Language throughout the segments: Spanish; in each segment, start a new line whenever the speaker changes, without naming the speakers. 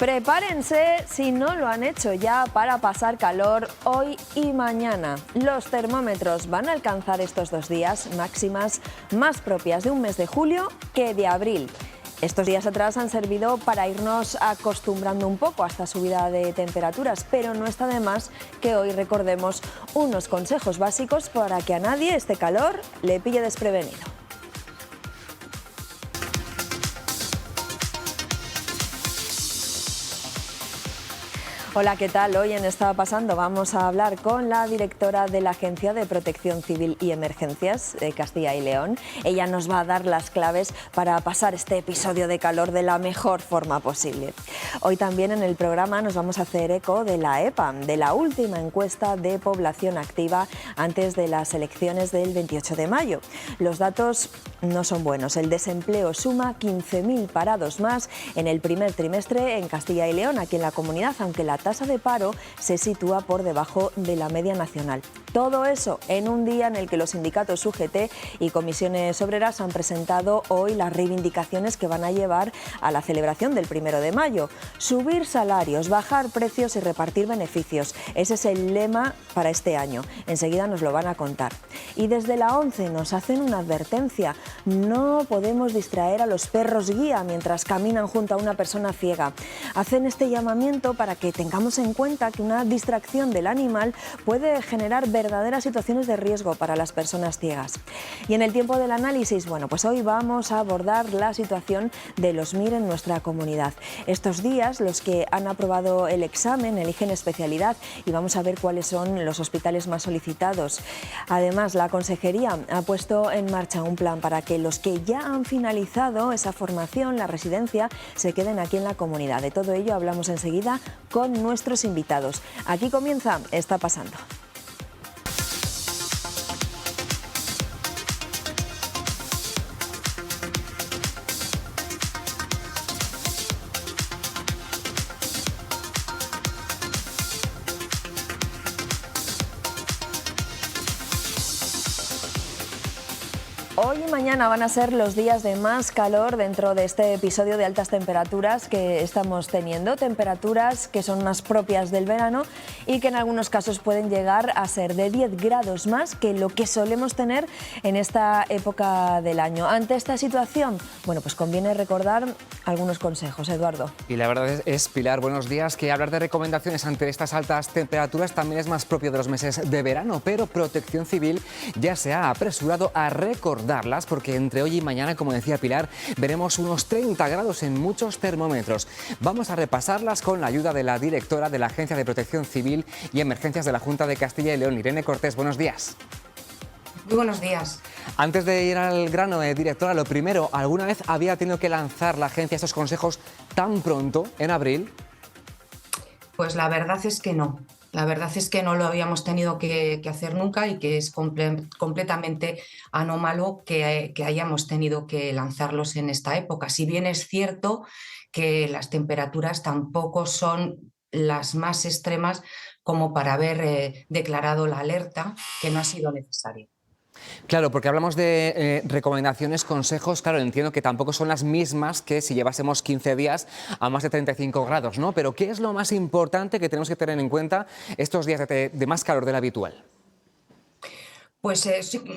Prepárense, si no lo han hecho ya, para pasar calor hoy y mañana. Los termómetros van a alcanzar estos 2 días máximas más propias de un mes de julio que de abril. Estos días atrás han servido para irnos acostumbrando un poco a esta subida de temperaturas, pero no está de más que hoy recordemos unos consejos básicos para que a nadie este calor le pille desprevenido. Hola, ¿qué tal? Hoy en Estaba Pasando vamos a hablar con la directora de la Agencia de Protección Civil y Emergencias de Castilla y León. Ella nos va a dar las claves para pasar este episodio de calor de la mejor forma posible. Hoy también en el programa nos vamos a hacer eco de la EPA, de la última encuesta de población activa antes de las elecciones del 28 de mayo. Los datos no son buenos. El desempleo suma 15.000 parados más en el primer trimestre en Castilla y León, aquí en la comunidad, aunque la tasa de paro se sitúa por debajo de la media nacional. Todo eso en un día en el que los sindicatos UGT y comisiones obreras han presentado hoy las reivindicaciones que van a llevar a la celebración del 1 de mayo. Subir salarios, bajar precios y repartir beneficios. Ese es el lema para este año. Enseguida nos lo van a contar. Y desde la ONCE nos hacen una advertencia. No podemos distraer a los perros guía mientras caminan junto a una persona ciega. Hacen este llamamiento para que tengamos en cuenta que una distracción del animal puede generar verdaderas situaciones de riesgo para las personas ciegas. Y en el tiempo del análisis, bueno, pues hoy vamos a abordar la situación de los MIR en nuestra comunidad. Estos días los que han aprobado el examen eligen especialidad y vamos a ver cuáles son los hospitales más solicitados. Además, la Consejería ha puesto en marcha un plan para que los que ya han finalizado esa formación, la residencia, se queden aquí en la comunidad. De todo ello hablamos enseguida con nuestros invitados. Aquí comienza Está Pasando. Hoy y mañana van a ser los días de más calor dentro de este episodio de altas temperaturas que estamos teniendo, temperaturas que son más propias del verano y que en algunos casos pueden llegar a ser de 10 grados más que lo que solemos tener en esta época del año. Ante esta situación, bueno, pues conviene recordar algunos consejos, Eduardo.
Y la verdad es, Pilar, buenos días, que hablar de recomendaciones ante estas altas temperaturas también es más propio de los meses de verano, pero Protección Civil ya se ha apresurado a recordarlas porque entre hoy y mañana, como decía Pilar, veremos unos 30 grados en muchos termómetros. Vamos a repasarlas con la ayuda de la directora de la Agencia de Protección Civil y Emergencias de la Junta de Castilla y León, Irene Cortés. Buenos días.
Muy buenos días.
Antes de ir al grano, directora, lo primero, ¿alguna vez había tenido que lanzar la agencia estos consejos tan pronto, en abril?
Pues la verdad es que no. La verdad es que no lo habíamos tenido que hacer nunca y que es completamente anómalo que hayamos tenido que lanzarlos en esta época. Si bien es cierto que las temperaturas tampoco son las más extremas como para haber declarado la alerta, que no ha sido necesario.
Claro, porque hablamos de recomendaciones, consejos, claro, entiendo que tampoco son las mismas que si llevásemos 15 días a más de 35 grados, ¿no? Pero ¿qué es lo más importante que tenemos que tener en cuenta estos días de más calor del habitual?
Pues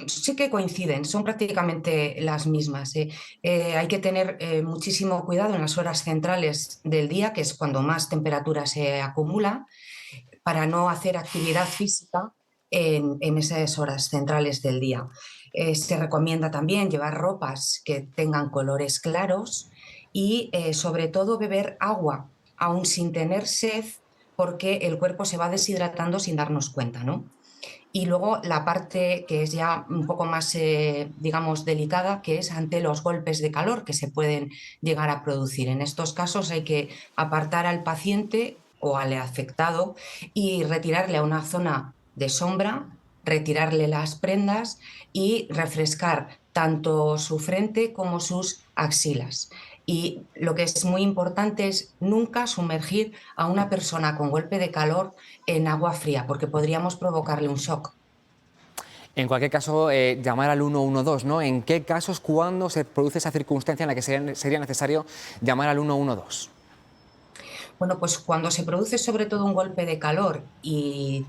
sí que coinciden, son prácticamente las mismas. Hay que tener muchísimo cuidado en las horas centrales del día, que es cuando más temperatura se acumula, para no hacer actividad física en esas horas centrales del día. Se recomienda también llevar ropas que tengan colores claros y sobre todo beber agua, aún sin tener sed, porque el cuerpo se va deshidratando sin darnos cuenta, ¿no? Y luego la parte que es ya un poco más, digamos, delicada, que es ante los golpes de calor que se pueden llegar a producir. En estos casos hay que apartar al paciente o al afectado y retirarle a una zona de sombra, retirarle las prendas y refrescar tanto su frente como sus axilas. Y lo que es muy importante es nunca sumergir a una persona con golpe de calor en agua fría, porque podríamos provocarle un shock.
En cualquier caso, llamar al 112, ¿no? ¿En qué casos, cuándo se produce esa circunstancia en la que sería necesario llamar al 112?
Bueno, pues cuando se produce sobre todo un golpe de calor y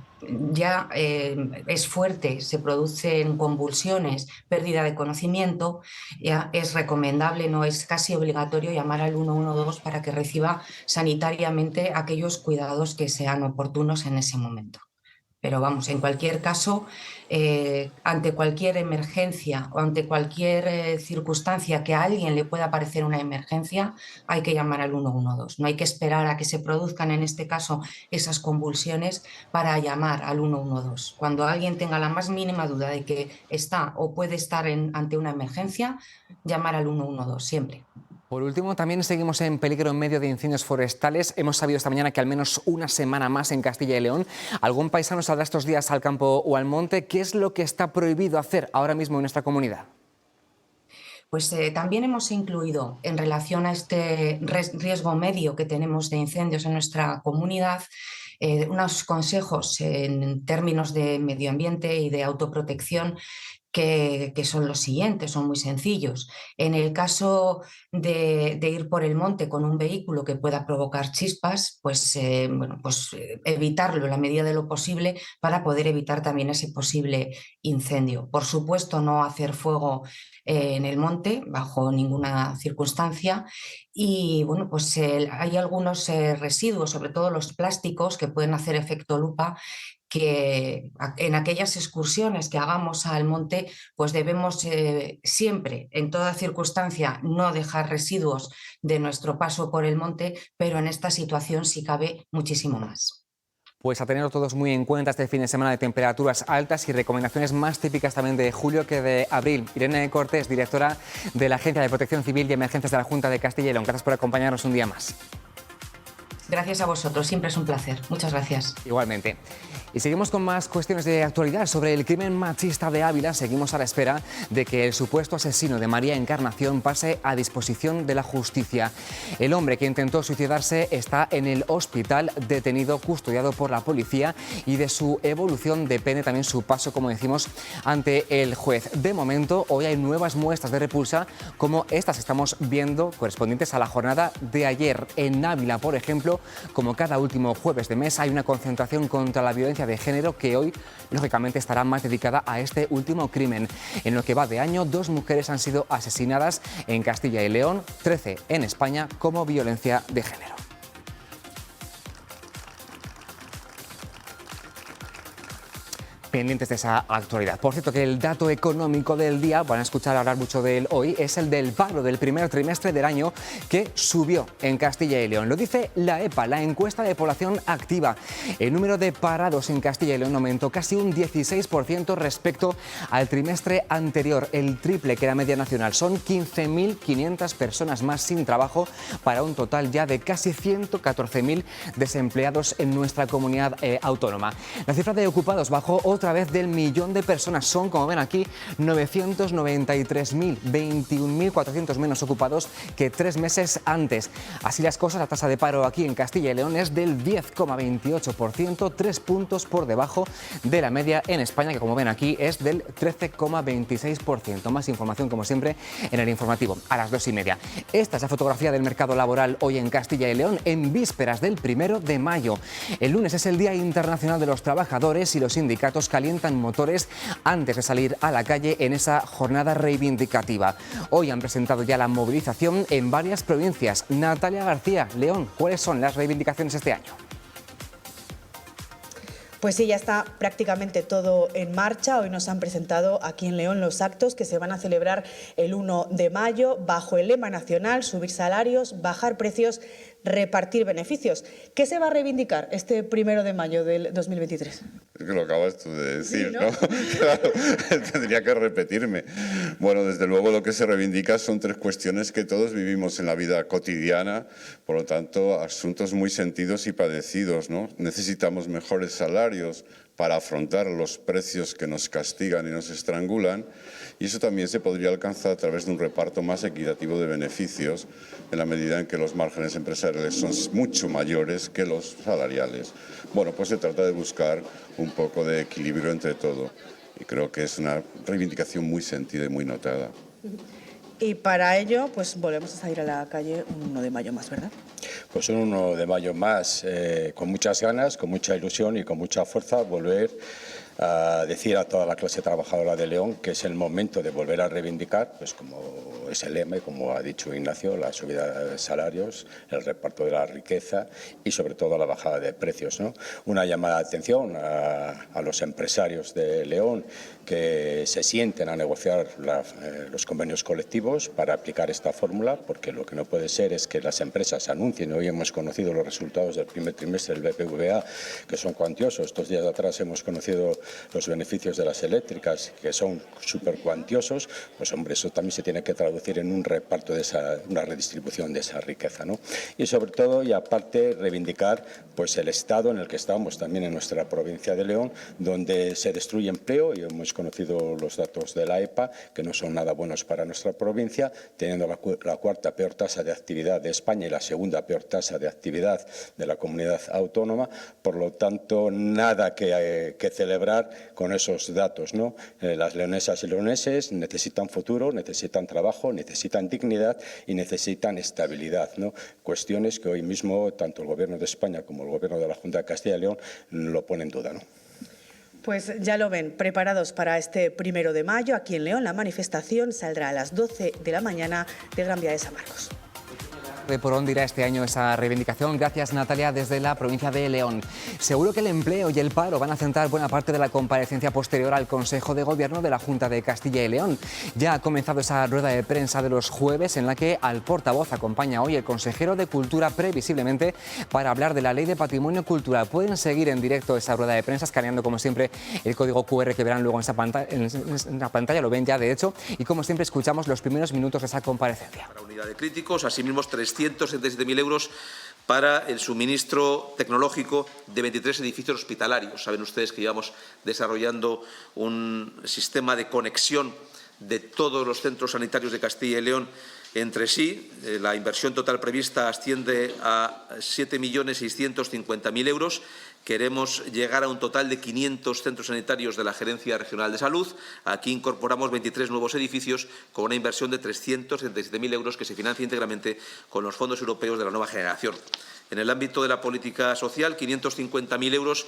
ya es fuerte, se producen convulsiones, pérdida de conocimiento, ya es recomendable, no es casi obligatorio llamar al 112 para que reciba sanitariamente aquellos cuidados que sean oportunos en ese momento. Pero vamos, en cualquier caso, ante cualquier emergencia o ante cualquier circunstancia que a alguien le pueda parecer una emergencia, hay que llamar al 112. No hay que esperar a que se produzcan, en este caso, esas convulsiones para llamar al 112. Cuando alguien tenga la más mínima duda de que está o puede estar ante una emergencia, llamar al 112 siempre.
Por último, también seguimos en peligro en medio de incendios forestales. Hemos sabido esta mañana que al menos una semana más en Castilla y León. ¿Algún paisano saldrá estos días al campo o al monte? ¿Qué es lo que está prohibido hacer ahora mismo en nuestra comunidad?
Pues también hemos incluido, en relación a este riesgo medio que tenemos de incendios en nuestra comunidad, unos consejos en términos de medio ambiente y de autoprotección que son los siguientes, son muy sencillos. En el caso de ir por el monte con un vehículo que pueda provocar chispas, pues, evitarlo en la medida de lo posible para poder evitar también ese posible incendio. Por supuesto, no hacer fuego en el monte bajo ninguna circunstancia y bueno, pues hay algunos residuos, sobre todo los plásticos, que pueden hacer efecto lupa, que en aquellas excursiones que hagamos al monte, pues debemos siempre, en toda circunstancia, no dejar residuos de nuestro paso por el monte, pero en esta situación sí cabe muchísimo más.
Pues a tenerlo todos muy en cuenta este fin de semana de temperaturas altas y recomendaciones más típicas también de julio que de abril. Irene Cortés, directora de la Agencia de Protección Civil y Emergencias de la Junta de Castilla y León. Gracias por acompañarnos un día más.
Gracias a vosotros, siempre es un placer. Muchas gracias.
Igualmente. Y seguimos con más cuestiones de actualidad sobre el crimen machista de Ávila. Seguimos a la espera de que el supuesto asesino de María Encarnación pase a disposición de la justicia. El hombre que intentó suicidarse está en el hospital detenido, custodiado por la policía, y de su evolución depende también su paso, como decimos, ante el juez. De momento, hoy hay nuevas muestras de repulsa, como estas que estamos viendo, correspondientes a la jornada de ayer. En Ávila, por ejemplo, como cada último jueves de mes, hay una concentración contra la violencia de género que hoy, lógicamente, estará más dedicada a este último crimen. En lo que va de año, 2 mujeres han sido asesinadas en Castilla y León, 13 en España como violencia de género. Pendientes de esa actualidad. Por cierto, que el dato económico del día, van a escuchar hablar mucho de él hoy, es el del paro del primer trimestre del año, que subió en Castilla y León. Lo dice la EPA, la encuesta de población activa. El número de parados en Castilla y León aumentó casi un 16% respecto al trimestre anterior, el triple que la media nacional. Son 15.500 personas más sin trabajo, para un total ya de casi 114.000 desempleados en nuestra comunidad autónoma. La cifra de ocupados bajó otra vez del millón de personas. Son, como ven aquí, 993.000, 21.400 menos ocupados que 3 meses antes. Así las cosas, la tasa de paro aquí en Castilla y León es del 10,28%, 3 puntos por debajo de la media en España, que como ven aquí es del 13,26%. Más información, como siempre, en el informativo a las 2:30. Esta es la fotografía del mercado laboral hoy en Castilla y León, en vísperas del 1 de mayo. El lunes es el Día Internacional de los Trabajadores y los sindicatos calientan motores antes de salir a la calle en esa jornada reivindicativa. Hoy han presentado ya la movilización en varias provincias. Natalia García, León, ¿cuáles son las reivindicaciones este año?
Pues sí, ya está prácticamente todo en marcha. Hoy nos han presentado aquí en León los actos que se van a celebrar el 1 de mayo bajo el lema nacional: subir salarios, bajar precios, repartir beneficios. ¿Qué se va a reivindicar este 1 de mayo del 2023?
Es que lo acabas tú de decir,
Sí,
¿no? Claro, tendría que repetirme. Bueno, desde luego lo que se reivindica son 3 cuestiones que todos vivimos en la vida cotidiana, por lo tanto, asuntos muy sentidos y padecidos, ¿no? Necesitamos mejores salarios para afrontar los precios que nos castigan y nos estrangulan, y eso también se podría alcanzar a través de un reparto más equitativo de beneficios, en la medida en que los márgenes empresariales son mucho mayores que los salariales. Bueno, pues se trata de buscar un poco de equilibrio entre todo, y creo que es una reivindicación muy sentida y muy notada.
Y para ello, pues volvemos a salir a la calle un 1 de mayo más, ¿verdad?
Pues un 1 de mayo más, con muchas ganas, con mucha ilusión y con mucha fuerza, volver a decir a toda la clase trabajadora de León que es el momento de volver a reivindicar, pues como es el lema y como ha dicho Ignacio, la subida de salarios, el reparto de la riqueza y sobre todo la bajada de precios, ¿no? Una llamada de atención a los empresarios de León que se sienten a negociar los convenios colectivos para aplicar esta fórmula, porque lo que no puede ser es que las empresas anuncien. Hoy hemos conocido los resultados del primer trimestre del BBVA, que son cuantiosos. Estos días atrás hemos conocido los beneficios de las eléctricas, que son súper cuantiosos. Pues hombre, eso también se tiene que traducir en un reparto de una redistribución de esa riqueza, ¿no? Y sobre todo, y aparte, reivindicar pues el estado en el que estamos también en nuestra provincia de León, donde se destruye empleo, y hemos conocido los datos de la EPA, que no son nada buenos para nuestra provincia, teniendo la cuarta peor tasa de actividad de España y la segunda peor tasa de actividad de la comunidad autónoma. Por lo tanto, nada que celebrar con esos datos, ¿no? Las leonesas y leoneses necesitan futuro, necesitan trabajo, necesitan dignidad y necesitan estabilidad, ¿no? Cuestiones que hoy mismo tanto el Gobierno de España como el Gobierno de la Junta de Castilla y León lo ponen en duda, ¿no?
Pues ya lo ven, preparados para este 1 de mayo. Aquí en León la manifestación saldrá a las 12 de la mañana de Gran Vía de San Marcos.
¿Por dónde irá este año esa reivindicación? Gracias, Natalia, desde la provincia de León. Seguro que el empleo y el paro van a centrar buena parte de la comparecencia posterior al Consejo de Gobierno de la Junta de Castilla y León. Ya ha comenzado esa rueda de prensa de los jueves en la que al portavoz acompaña hoy el consejero de Cultura, previsiblemente para hablar de la Ley de Patrimonio Cultural. Pueden seguir en directo esa rueda de prensa escaneando, como siempre, el código QR que verán luego en la pantalla, lo ven ya de hecho, y como siempre escuchamos los primeros minutos de esa comparecencia.
Para unidad de críticos, asimismo 377.000 euros para el suministro tecnológico de 23 edificios hospitalarios. Saben ustedes que llevamos desarrollando un sistema de conexión de todos los centros sanitarios de Castilla y León entre sí. La inversión total prevista asciende a 7.650.000 euros. Queremos llegar a un total de 500 centros sanitarios de la Gerencia Regional de Salud. Aquí incorporamos 23 nuevos edificios con una inversión de 377.000 euros que se financia íntegramente con los fondos europeos de la nueva generación. En el ámbito de la política social, 550.000 euros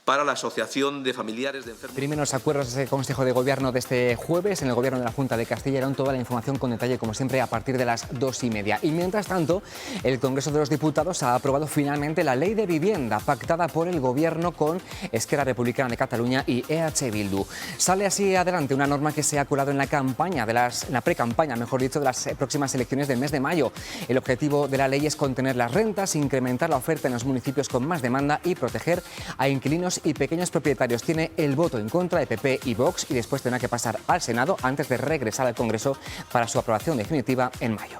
para la Asociación de Familiares de Enfermos.
Primeros acuerdos de ese Consejo de Gobierno de este jueves en el Gobierno de la Junta de Castilla y León. Toda la información con detalle, como siempre, a partir de las 2:30. Y mientras tanto, el Congreso de los Diputados ha aprobado finalmente la Ley de Vivienda, pactada por el Gobierno con Esquerra Republicana de Cataluña y EH Bildu. Sale así adelante una norma que se ha colado en la campaña, en la pre-campaña, mejor dicho, de las próximas elecciones del mes de mayo. El objetivo de la ley es contener las rentas, incrementar la oferta en los municipios con más demanda y proteger a inquilinos y pequeños propietarios. Tiene el voto en contra de PP y Vox y después tendrá que pasar al Senado antes de regresar al Congreso para su aprobación definitiva en mayo.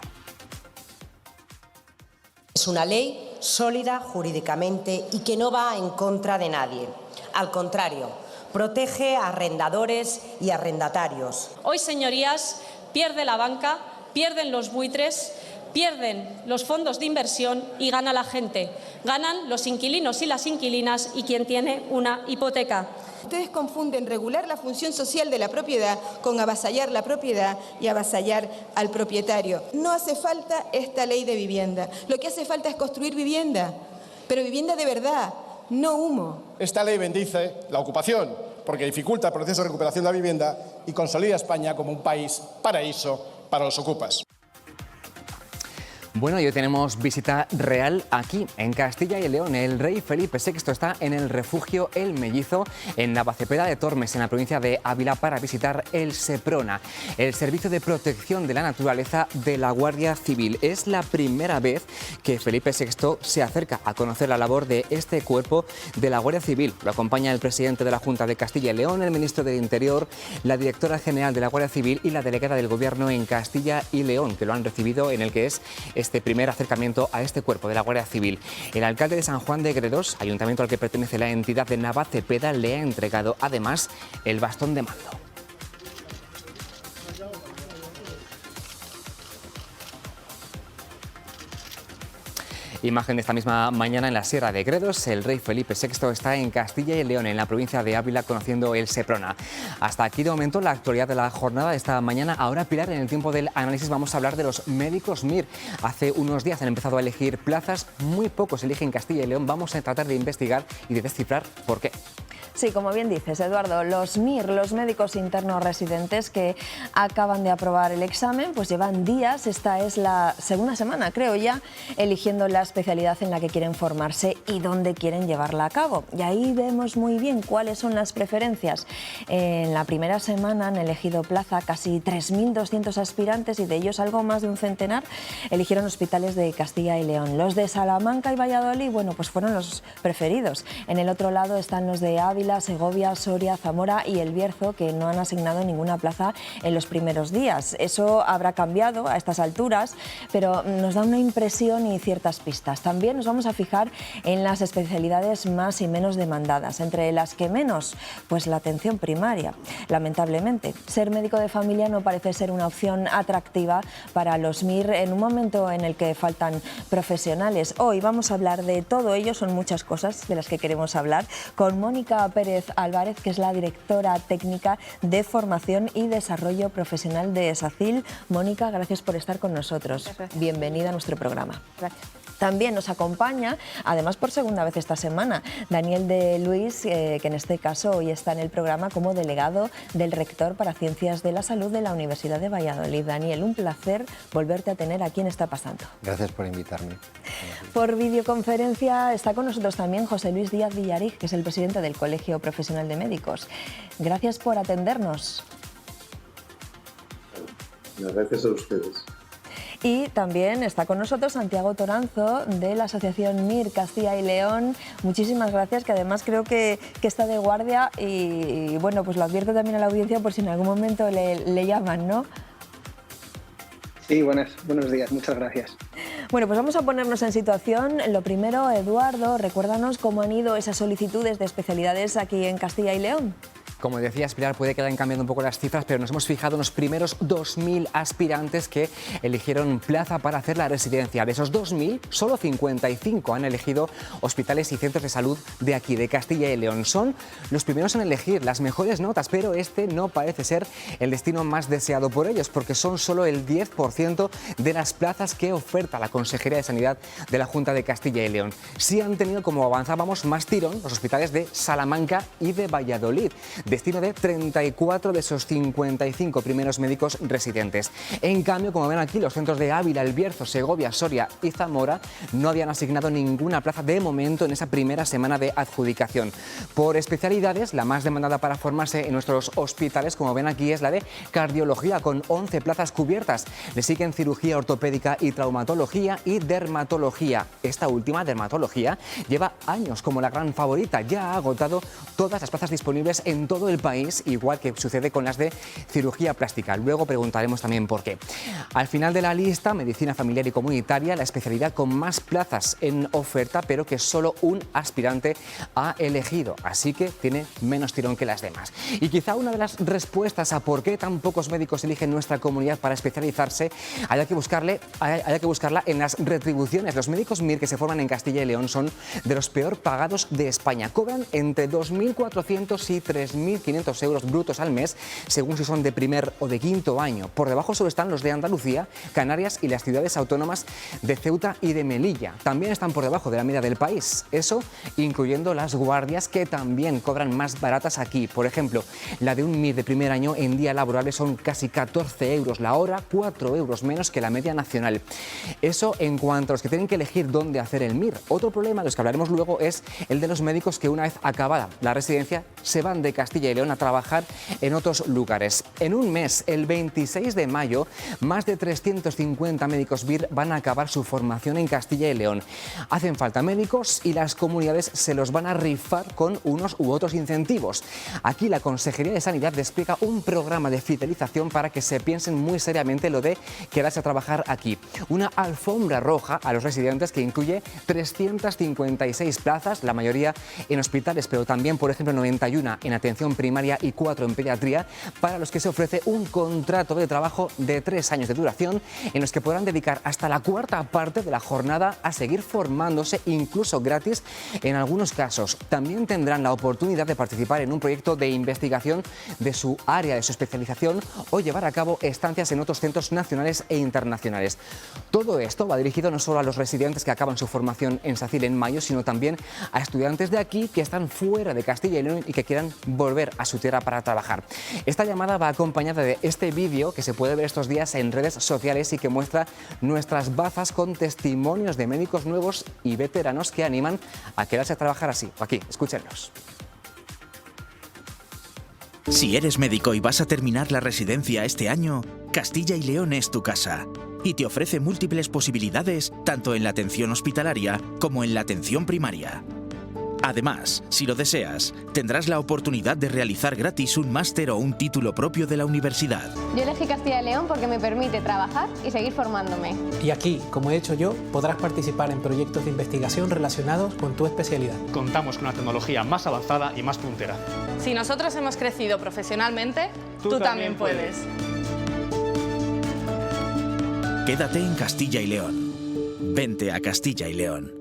Es una ley sólida jurídicamente y que no va en contra de nadie. Al contrario, protege a arrendadores y arrendatarios.
Hoy, señorías, pierde la banca, pierden los buitres, pierden los fondos de inversión y gana la gente. Ganan los inquilinos y las inquilinas y quien tiene una hipoteca.
Ustedes confunden regular la función social de la propiedad con avasallar la propiedad y avasallar al propietario. No hace falta esta ley de vivienda. Lo que hace falta es construir vivienda, pero vivienda de verdad, no humo.
Esta ley bendice la ocupación porque dificulta el proceso de recuperación de la vivienda y consolida a España como un país paraíso para los ocupas.
Bueno, y hoy tenemos visita real aquí, en Castilla y León. El rey Felipe VI está en el refugio El Mellizo, en Navacepeda de Tormes, en la provincia de Ávila, para visitar el Seprona, el Servicio de Protección de la Naturaleza de la Guardia Civil. Es la primera vez que Felipe VI se acerca a conocer la labor de este cuerpo de la Guardia Civil. Lo acompaña el presidente de la Junta de Castilla y León, el ministro del Interior, la directora general de la Guardia Civil y la delegada del Gobierno en Castilla y León, que lo han recibido en el que es este primer acercamiento a este cuerpo de la Guardia Civil. El alcalde de San Juan de Gredos, ayuntamiento al que pertenece la entidad de Navacepeda, le ha entregado además el bastón de mando. Imagen de esta misma mañana en la Sierra de Gredos. El rey Felipe VI está en Castilla y León, en la provincia de Ávila, conociendo el Seprona. Hasta aquí de momento la actualidad de la jornada de esta mañana. Ahora, Pilar, en el tiempo del análisis vamos a hablar de los médicos MIR. Hace unos días han empezado a elegir plazas, muy pocos eligen Castilla y León. Vamos a tratar de investigar y de descifrar por qué.
Sí, como bien dices, Eduardo, los MIR, los médicos internos residentes que acaban de aprobar el examen, pues llevan días, esta es la segunda semana, creo ya, eligiendo la especialidad en la que quieren formarse y dónde quieren llevarla a cabo. Y ahí vemos muy bien cuáles son las preferencias. En la primera semana han elegido plaza casi 3.200 aspirantes y de ellos algo más de un centenar eligieron hospitales de Castilla y León. Los de Salamanca y Valladolid, bueno, pues fueron los preferidos. En el otro lado están los de Ávila, Segovia, Soria, Zamora y El Bierzo, que no han asignado ninguna plaza en los primeros días. Eso habrá cambiado a estas alturas, pero nos da una impresión y ciertas pistas. También nos vamos a fijar en las especialidades más y menos demandadas. Entre las que menos, pues la atención primaria. Lamentablemente, ser médico de familia no parece ser una opción atractiva para los MIR en un momento en el que faltan profesionales. Hoy vamos a hablar de todo ello, son muchas cosas de las que queremos hablar, con Mónica Pérez Álvarez, que es la directora técnica de formación y desarrollo profesional de SACIL. Mónica, gracias por estar con nosotros. Bienvenida a nuestro programa.
Gracias.
También nos acompaña, además por segunda vez esta semana, Daniel de Luis, que en este caso hoy está en el programa como delegado del rector para Ciencias de la Salud de la Universidad de Valladolid. Daniel, un placer volverte a tener aquí en Está Pasando.
Gracias por invitarme.
Por videoconferencia está con nosotros también José Luis Díaz Villarig, que es el presidente del Colegio Profesional de Médicos. Gracias por atendernos.
Gracias a ustedes.
Y también está con nosotros Santiago Toranzo, de la Asociación MIR Castilla y León. Muchísimas gracias, que además creo que está de guardia y bueno, pues lo advierto también a la audiencia por si en algún momento le llaman, ¿no?
Sí, buenos días, muchas gracias.
Bueno, pues vamos a ponernos en situación. Lo primero, Eduardo, recuérdanos cómo han ido esas solicitudes de especialidades aquí en Castilla y León.
Como decías, Pilar, puede que hayan cambiado un poco las cifras, pero nos hemos fijado en los primeros 2.000 aspirantes que eligieron plaza para hacer la residencia. De esos 2.000, solo 55 han elegido hospitales y centros de salud de aquí, de Castilla y León. Son los primeros en elegir las mejores notas, pero este no parece ser el destino más deseado por ellos, porque son solo el 10% de las plazas que oferta la Consejería de Sanidad de la Junta de Castilla y León. Sí han tenido, como avanzábamos, más tirón los hospitales de Salamanca y de Valladolid, destino de 34 de esos 55 primeros médicos residentes. En cambio, como ven aquí, los centros de Ávila, El Bierzo, Segovia, Soria y Zamora no habían asignado ninguna plaza de momento en esa primera semana de adjudicación. Por especialidades, la más demandada para formarse en nuestros hospitales, como ven aquí, es la de cardiología, con 11 plazas cubiertas. Le siguen cirugía ortopédica y traumatología y dermatología. Esta última, dermatología, lleva años como la gran favorita. Ya ha agotado todas las plazas disponibles en todo el país, igual que sucede con las de cirugía plástica. Luego preguntaremos también por qué. Al final de la lista, medicina familiar y comunitaria, la especialidad con más plazas en oferta, pero que solo un aspirante ha elegido, así que tiene menos tirón que las demás. Y quizá una de las respuestas a por qué tan pocos médicos eligen nuestra comunidad para especializarse haya que buscarla en las retribuciones. Los médicos MIR que se forman en Castilla y León son de los peor pagados de España. Cobran entre 2.400 y 3.500 euros brutos al mes, según si son de primer o de quinto año. Por debajo solo están los de Andalucía, Canarias y las ciudades autónomas de Ceuta y de Melilla. También están por debajo de la media del país. Eso incluyendo las guardias, que también cobran más baratas aquí. Por ejemplo, la de un MIR de primer año en día laborable son casi 14 euros la hora, 4 euros menos que la media nacional. Eso en cuanto a los que tienen que elegir dónde hacer el MIR. Otro problema, de los que hablaremos luego, es el de los médicos que una vez acabada la residencia se van de Castilla y León a trabajar en otros lugares. En un mes, el 26 de mayo, más de 350 médicos MIR van a acabar su formación en Castilla y León. Hacen falta médicos y las comunidades se los van a rifar con unos u otros incentivos. Aquí la Consejería de Sanidad despliega un programa de fidelización para que se piensen muy seriamente lo de quedarse a trabajar aquí. Una alfombra roja a los residentes que incluye 356 plazas, la mayoría en hospitales, pero también, por ejemplo, 91 en atención atención primaria y 4 en pediatría, para los que se ofrece un contrato de trabajo de 3 años de duración, en los que podrán dedicar hasta la cuarta parte de la jornada a seguir formándose, incluso gratis en algunos casos. También tendrán la oportunidad de participar en un proyecto de investigación de su área de su especialización o llevar a cabo estancias en otros centros nacionales e internacionales. Todo esto va dirigido no solo a los residentes que acaban su formación en SACIL en mayo, sino también a estudiantes de aquí que están fuera de Castilla y León y que quieran volver a su tierra para trabajar. Esta llamada va acompañada de este vídeo que se puede ver estos días en redes sociales y que muestra nuestras bazas con testimonios de médicos nuevos y veteranos que animan a quedarse a trabajar así. Aquí, escúchenlos.
Si eres médico y vas a terminar la residencia este año, Castilla y León es tu casa y te ofrece múltiples posibilidades tanto en la atención hospitalaria como en la atención primaria. Además, si lo deseas, tendrás la oportunidad de realizar gratis un máster o un título propio de la universidad.
Yo elegí Castilla y León porque me permite trabajar y seguir formándome.
Y aquí, como he hecho yo, podrás participar en proyectos de investigación relacionados con tu especialidad.
Contamos con una tecnología más avanzada y más puntera.
Si nosotros hemos crecido profesionalmente, tú también puedes.
Quédate en Castilla y León. Vente a Castilla y León.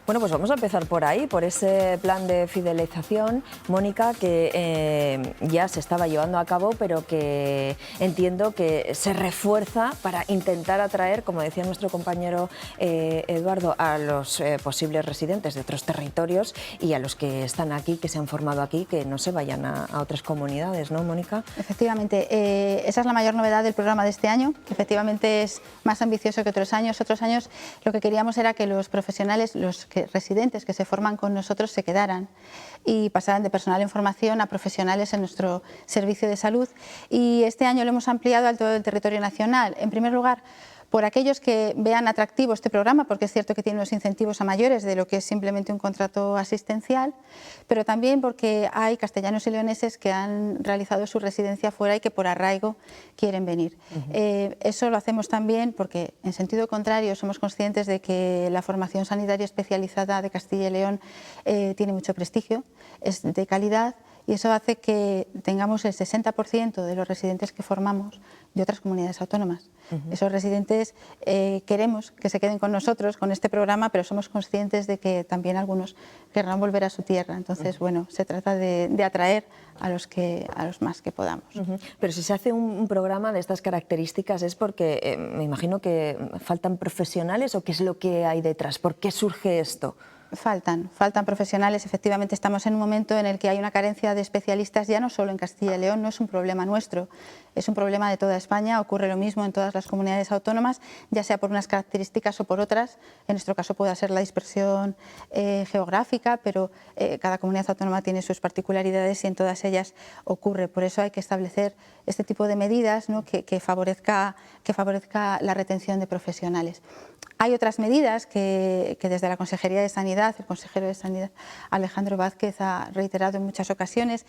Bueno, pues vamos a empezar por ahí, por ese plan de fidelización, Mónica, que ya se estaba llevando a cabo, pero que entiendo que se refuerza para intentar atraer, como decía nuestro compañero Eduardo, a los posibles residentes de otros territorios y a los que están aquí, que se han formado aquí, que no se vayan a otras comunidades, ¿no, Mónica?
Efectivamente, esa es la mayor novedad del programa de este año, que efectivamente es más ambicioso que otros años. Otros años lo que queríamos era que los profesionales, los residentes que se forman con nosotros se quedaran y pasaran de personal en formación a profesionales en nuestro servicio de salud, y este año lo hemos ampliado a todo el territorio nacional. En primer lugar, por aquellos que vean atractivo este programa, porque es cierto que tiene unos incentivos a mayores de lo que es simplemente un contrato asistencial, pero también porque hay castellanos y leoneses que han realizado su residencia fuera y que por arraigo quieren venir. Eso lo hacemos también porque, en sentido contrario, somos conscientes de que la formación sanitaria especializada de Castilla y León tiene mucho prestigio, es de calidad, y eso hace que tengamos el 60% de los residentes que formamos de otras comunidades autónomas. Esos residentes queremos que se queden con nosotros, con este programa, pero somos conscientes de que también algunos querrán volver a su tierra. Entonces, bueno, se trata de atraer a los más que podamos.
Pero si se hace un programa de estas características es porque me imagino que faltan profesionales, ¿o qué es lo que hay detrás? ¿Por qué surge esto?
Faltan profesionales. Efectivamente, estamos en un momento en el que hay una carencia de especialistas, ya no solo en Castilla y León, no es un problema nuestro, es un problema de toda España. Ocurre lo mismo en todas las comunidades autónomas, ya sea por unas características o por otras. En nuestro caso puede ser la dispersión geográfica, pero cada comunidad autónoma tiene sus particularidades y en todas ellas ocurre. Por eso hay que establecer este tipo de medidas, ¿no?, que favorezca la retención de profesionales. Hay otras medidas que desde la Consejería de Sanidad, el consejero de Sanidad Alejandro Vázquez ha reiterado en muchas ocasiones,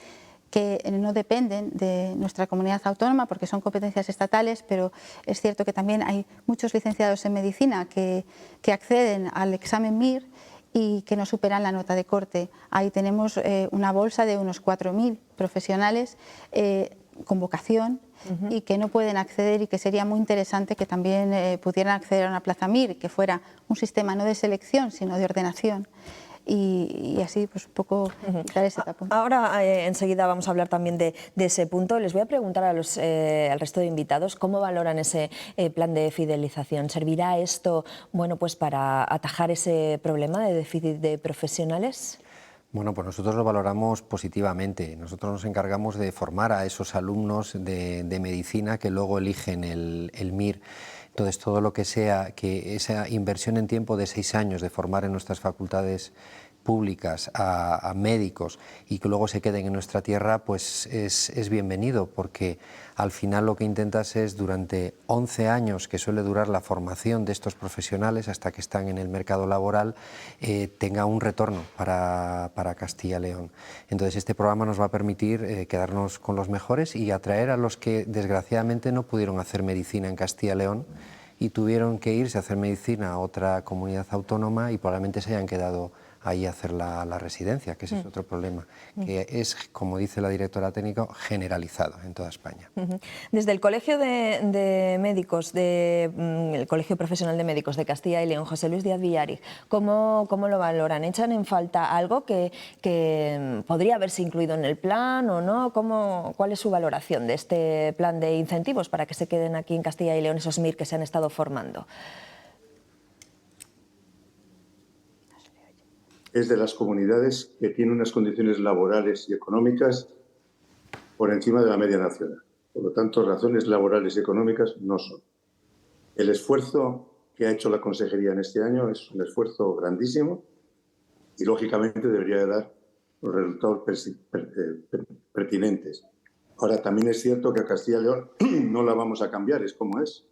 que no dependen de nuestra comunidad autónoma porque son competencias estatales, pero es cierto que también hay muchos licenciados en medicina que acceden al examen MIR y que no superan la nota de corte. Ahí tenemos una bolsa de unos 4.000 profesionales con vocación y que no pueden acceder, y que sería muy interesante que también pudieran acceder a una plaza MIR, que fuera un sistema no de selección sino de ordenación, y así pues un poco dar ese tapón.
Ahora enseguida vamos a hablar también de ese punto. Les voy a preguntar al resto de invitados cómo valoran ese plan de fidelización. ¿Servirá esto, bueno, pues para atajar ese problema de déficit de profesionales?
Bueno, pues nosotros lo valoramos positivamente. Nosotros nos encargamos de formar a esos alumnos de medicina que luego eligen el MIR. Entonces, todo lo que sea que esa inversión en tiempo de 6 años de formar en nuestras facultades públicas a médicos y que luego se queden en nuestra tierra, pues es bienvenido, porque al final lo que intentas es, durante 11 años que suele durar la formación de estos profesionales hasta que están en el mercado laboral, tenga un retorno para Castilla y León. Entonces este programa nos va a permitir quedarnos con los mejores y atraer a los que desgraciadamente no pudieron hacer medicina en Castilla y León y tuvieron que irse a hacer medicina a otra comunidad autónoma y probablemente se hayan quedado ahí hacer la residencia, que ese es otro problema, que es, como dice la directora técnica, generalizado en toda España.
Desde el Colegio de Médicos, el Colegio Profesional de Médicos de Castilla y León, José Luis Díaz Villariz, ¿cómo lo valoran? ¿Echan en falta algo que podría haberse incluido en el plan o no? ¿Cuál es su valoración de este plan de incentivos para que se queden aquí en Castilla y León esos MIR que se han estado formando?
Es de las comunidades que tiene unas condiciones laborales y económicas por encima de la media nacional. Por lo tanto, razones laborales y económicas no son. El esfuerzo que ha hecho la Consejería en este año es un esfuerzo grandísimo y, lógicamente, debería de dar los resultados pertinentes. Ahora, también es cierto que a Castilla y León no la vamos a cambiar, es como es.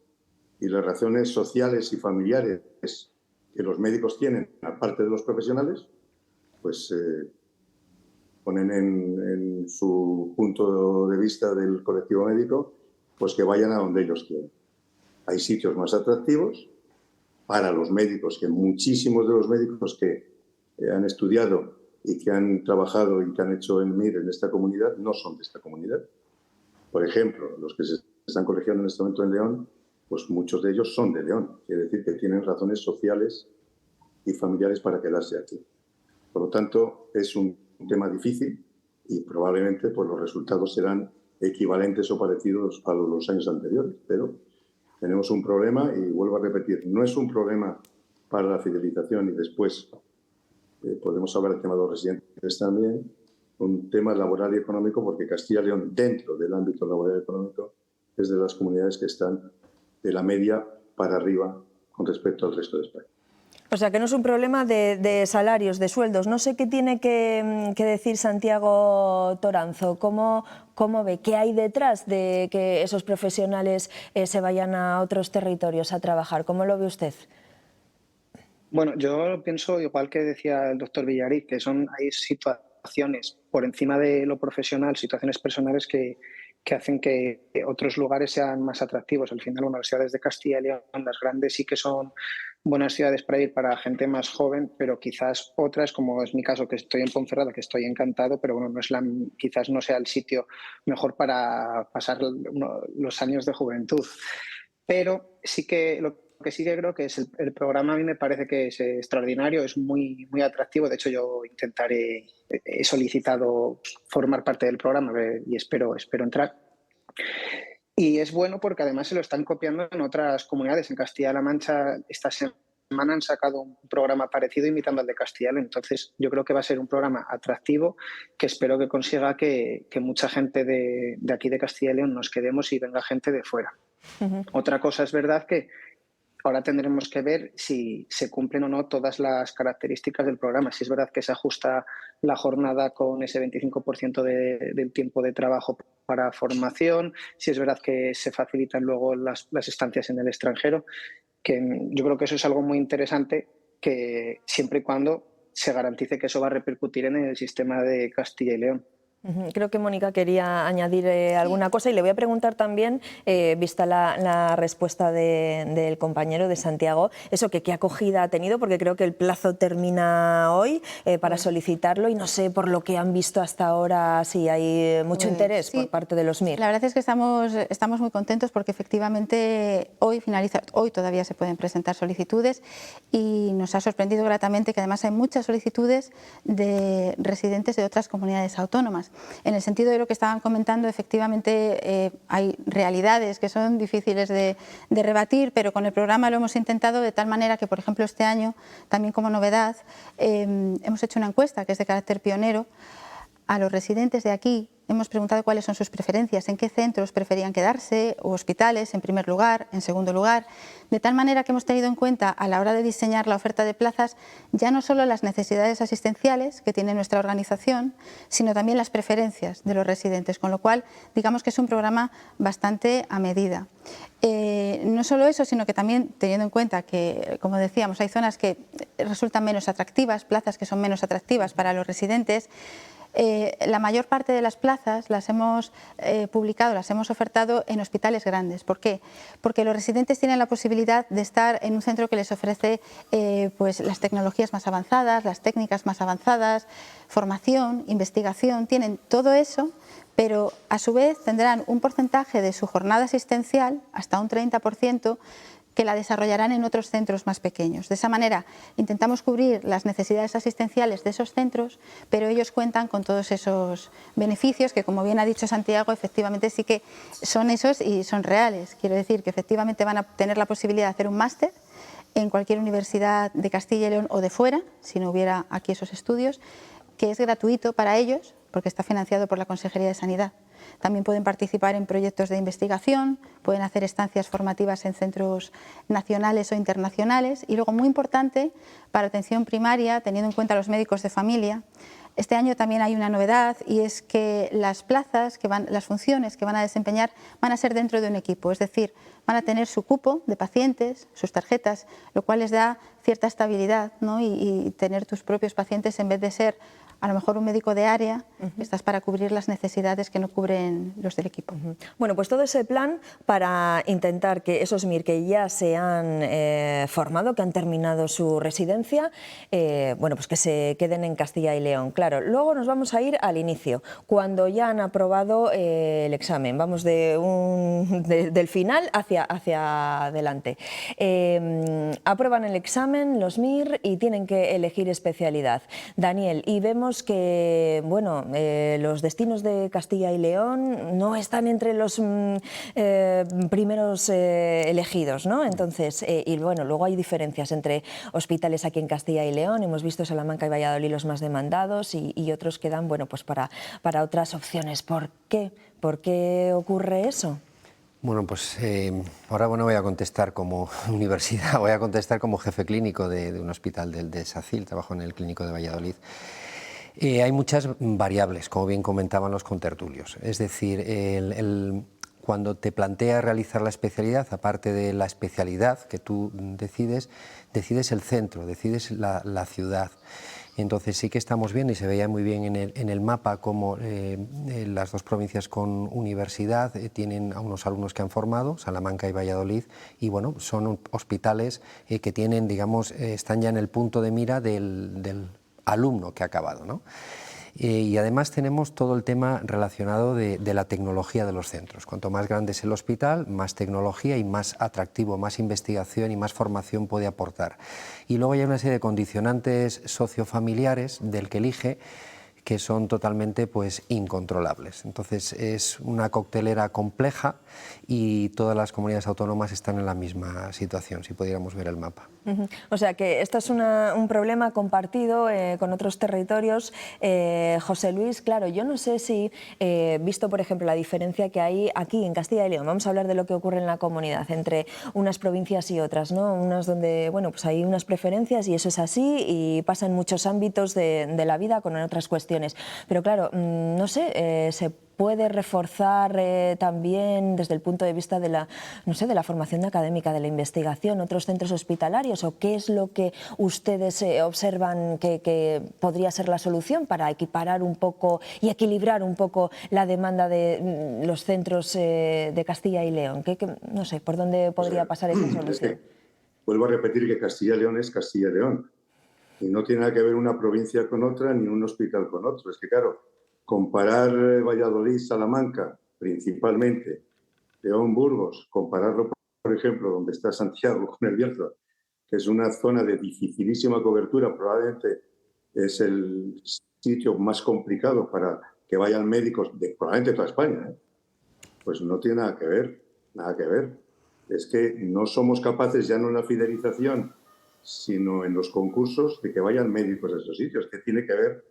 Y las razones sociales y familiares que los médicos tienen, aparte de los profesionales, pues ponen en su punto de vista del colectivo médico, pues que vayan a donde ellos quieren. Hay sitios más atractivos para los médicos, que muchísimos de los médicos que han estudiado y que han trabajado y que han hecho el MIR en esta comunidad no son de esta comunidad. Por ejemplo, los que se están colegiando en este momento en León, pues muchos de ellos son de León. Quiere decir que tienen razones sociales y familiares para quedarse aquí. Por lo tanto, es un tema difícil y probablemente pues, los resultados serán equivalentes o parecidos a los años anteriores. Pero tenemos un problema y vuelvo a repetir, no es un problema para la fidelización y después podemos hablar del tema de los residentes también, un tema laboral y económico, porque Castilla y León, dentro del ámbito laboral y económico, es de las comunidades que están de la media para arriba con respecto al resto de España.
O sea, que no es un problema de salarios, de sueldos. No sé qué tiene que decir Santiago Toranzo. ¿Cómo ve? ¿Qué hay detrás de que esos profesionales se vayan a otros territorios a trabajar? ¿Cómo lo ve usted?
Bueno, yo pienso, igual que decía el doctor Villariz, que hay situaciones por encima de lo profesional, situaciones personales que hacen que otros lugares sean más atractivos. Al final, las ciudades de Castilla y León, las grandes, sí que son buenas ciudades para ir para gente más joven, pero quizás otras, como es mi caso, que estoy en Ponferrada, que estoy encantado, pero bueno, quizás no sea el sitio mejor para pasar los años de juventud. Pero sí que lo que sí que creo que es el programa, a mí me parece que es extraordinario, es muy, muy atractivo. De hecho, yo he solicitado formar parte del programa y espero entrar. Y es bueno porque además se lo están copiando en otras comunidades. En Castilla-La Mancha esta semana han sacado un programa parecido imitando al de Castilla y León. Entonces yo creo que va a ser un programa atractivo que espero que consiga que mucha gente de aquí de Castilla y León nos quedemos y venga gente de fuera. Otra cosa es verdad que ahora tendremos que ver si se cumplen o no todas las características del programa. Si es verdad que se ajusta la jornada con ese 25% del tiempo de trabajo para formación, si es verdad que se facilitan luego las estancias en el extranjero, que yo creo que eso es algo muy interesante, que siempre y cuando se garantice que eso va a repercutir en el sistema de Castilla y León.
Creo que Mónica quería añadir alguna cosa y le voy a preguntar también, vista la respuesta del compañero de Santiago, eso que qué acogida ha tenido, porque creo que el plazo termina hoy para solicitarlo y no sé por lo que han visto hasta ahora si hay mucho interés por parte de los MIR.
La verdad es que estamos muy contentos porque efectivamente hoy todavía se pueden presentar solicitudes y nos ha sorprendido gratamente que además hay muchas solicitudes de residentes de otras comunidades autónomas. En el sentido de lo que estaban comentando, efectivamente hay realidades que son difíciles de rebatir, pero con el programa lo hemos intentado de tal manera que, por ejemplo, este año, también como novedad, hemos hecho una encuesta que es de carácter pionero a los residentes de aquí. Hemos preguntado cuáles son sus preferencias, en qué centros preferían quedarse, o hospitales en primer lugar, en segundo lugar, de tal manera que hemos tenido en cuenta a la hora de diseñar la oferta de plazas ya no solo las necesidades asistenciales que tiene nuestra organización, sino también las preferencias de los residentes, con lo cual digamos que es un programa bastante a medida. No solo eso, sino que también teniendo en cuenta que, como decíamos, hay zonas que resultan menos atractivas, plazas que son menos atractivas para los residentes, La mayor parte de las plazas las hemos publicado, las hemos ofertado en hospitales grandes. ¿Por qué? Porque los residentes tienen la posibilidad de estar en un centro que les ofrece pues las tecnologías más avanzadas, las técnicas más avanzadas, formación, investigación, tienen todo eso, pero a su vez tendrán un porcentaje de su jornada asistencial, hasta un 30%, que la desarrollarán en otros centros más pequeños. De esa manera intentamos cubrir las necesidades asistenciales de esos centros, pero ellos cuentan con todos esos beneficios que, como bien ha dicho Santiago, efectivamente sí que son esos y son reales. Quiero decir que efectivamente van a tener la posibilidad de hacer un máster en cualquier universidad de Castilla y León o de fuera, si no hubiera aquí esos estudios, que es gratuito para ellos porque está financiado por la Consejería de Sanidad. También pueden participar en proyectos de investigación, pueden hacer estancias formativas en centros nacionales o internacionales y luego, muy importante, para atención primaria, teniendo en cuenta a los médicos de familia, este año también hay una novedad y es que las plazas, las funciones que van a desempeñar van a ser dentro de un equipo, es decir, van a tener su cupo de pacientes, sus tarjetas, lo cual les da cierta estabilidad, ¿no? y tener tus propios pacientes en vez de ser a lo mejor un médico de área, estás para cubrir las necesidades que no cubren los del equipo.
Bueno, pues todo ese plan para intentar que esos MIR que ya se han formado, que han terminado su residencia, bueno, pues que se queden en Castilla y León. Claro, luego nos vamos a ir al inicio, cuando ya han aprobado el examen. Vamos del final hacia adelante. Aprueban el examen, los MIR, y tienen que elegir especialidad. Daniel, y vemos que bueno, los destinos de Castilla y León no están entre los primeros elegidos, ¿no? Entonces, y bueno, luego hay diferencias entre hospitales aquí en Castilla y León. Hemos visto Salamanca y Valladolid los más demandados y otros que dan, bueno, pues para otras opciones. ¿Por qué? ¿Por qué ocurre eso?
Bueno, pues ahora voy a contestar como universidad, voy a contestar como jefe clínico de un hospital de SACIL, trabajo en el Clínico de Valladolid. Hay muchas variables, como bien comentaban los contertulios. Es decir, cuando te planteas realizar la especialidad, aparte de la especialidad que tú decides el centro, decides la ciudad. Entonces sí que estamos viendo, y se veía muy bien en el mapa, cómo las dos provincias con universidad tienen a unos alumnos que han formado, Salamanca y Valladolid, y bueno, son hospitales que tienen, digamos, están ya en el punto de mira del alumno que ha acabado, ¿no? Y además tenemos todo el tema relacionado de la tecnología de los centros. Cuanto más grande es el hospital, más tecnología y más atractivo, más investigación y más formación puede aportar. Y luego hay una serie de condicionantes sociofamiliares del que elige, que son totalmente pues incontrolables. Entonces es una coctelera compleja y todas las comunidades autónomas están en la misma situación, si pudiéramos ver el mapa.
O sea que esto es un problema compartido con otros territorios. José Luis, claro, yo no sé si, visto por ejemplo la diferencia que hay aquí en Castilla y León, vamos a hablar de lo que ocurre en la comunidad entre unas provincias y otras, ¿no? Unas donde, bueno, pues hay unas preferencias y eso es así y pasa en muchos ámbitos de la vida con otras cuestiones. Pero claro, no sé, se puede reforzar también desde el punto de vista de la, no sé, de la formación académica, de la investigación, otros centros hospitalarios, o qué es lo que ustedes observan que podría ser la solución para equiparar un poco y equilibrar un poco la demanda de los centros de Castilla y León. No sé, ¿por dónde podría pasar esa solución?
Vuelvo a repetir que Castilla y León es Castilla y León y no tiene nada que ver una provincia con otra ni un hospital con otro. Es que claro, comparar Valladolid, Salamanca, principalmente, León, Burgos, compararlo, por ejemplo, donde está Santiago con el Bierzo, que es una zona de dificilísima cobertura, probablemente es el sitio más complicado para que vayan médicos de probablemente toda España, pues no tiene nada que ver, nada que ver. Es que no somos capaces, ya no en la fidelización, sino en los concursos, de que vayan médicos a esos sitios, que tiene que ver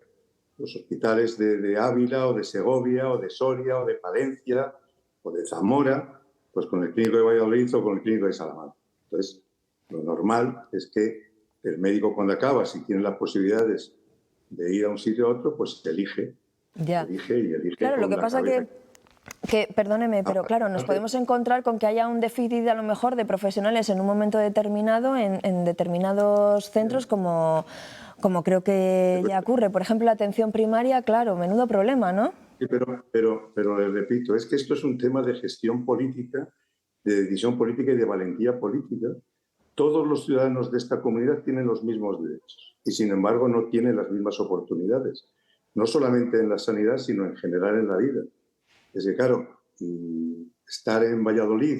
los hospitales de Ávila o de Segovia o de Soria o de Palencia o de Zamora, pues con el Clínico de Valladolid o con el Clínico de Salamanca. Entonces, lo normal es que el médico cuando acaba, si tiene las posibilidades de ir a un sitio a otro, pues elige.
Ya.
Elige.
Claro, lo que pasa Que, perdóneme, pero claro, nos podemos encontrar con que haya un déficit a lo mejor de profesionales en un momento determinado en determinados centros como creo que ya ocurre. Por ejemplo, la atención primaria, claro, menudo problema, ¿no?
Sí, pero le repito, es que esto es un tema de gestión política, de decisión política y de valentía política. Todos los ciudadanos de esta comunidad tienen los mismos derechos y, sin embargo, no tienen las mismas oportunidades, no solamente en la sanidad, sino en general en la vida. Es que, claro, estar en Valladolid